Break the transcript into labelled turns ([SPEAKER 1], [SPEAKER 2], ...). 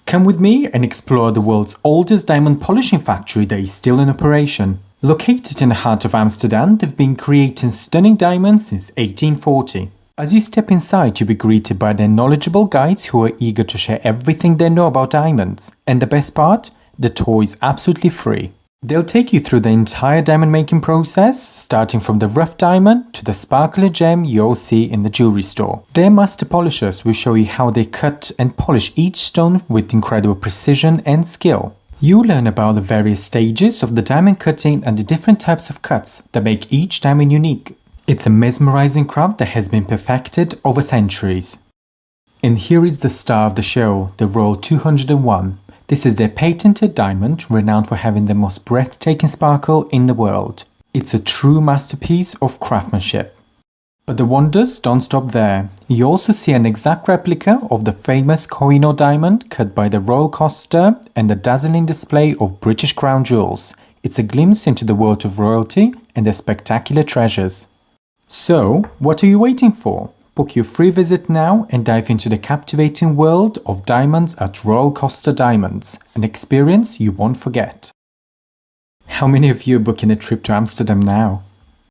[SPEAKER 1] Come with me and explore the world's oldest diamond polishing factory that is still in operation. Located in the heart of Amsterdam, they've been creating stunning diamonds since 1840. As you step inside, you'll be greeted by their knowledgeable guides who are eager to share everything they know about diamonds. And the best part? The tour is absolutely free. They'll take you through the entire diamond making process, starting from the rough diamond to the sparkly gem you'll see in the jewelry store. Their master polishers will show you how they cut and polish each stone with incredible precision and skill. You'll learn about the various stages of the diamond cutting and the different types of cuts that make each diamond unique. It's a mesmerizing craft that has been perfected over centuries. And here is the star of the show, the Royal 201. This is their patented diamond, renowned for having the most breathtaking sparkle in the world. It's a true masterpiece of craftsmanship. But the wonders don't stop there. You also see an exact replica of the famous Koh-i-Noor diamond cut by the royal coster and the dazzling display of British crown jewels. It's a glimpse into the world of royalty and their spectacular treasures. So, what are you waiting for? Book your free visit now and dive into the captivating world of diamonds at Royal Costa Diamonds, an experience you won't forget. How many of you are booking a trip to Amsterdam now?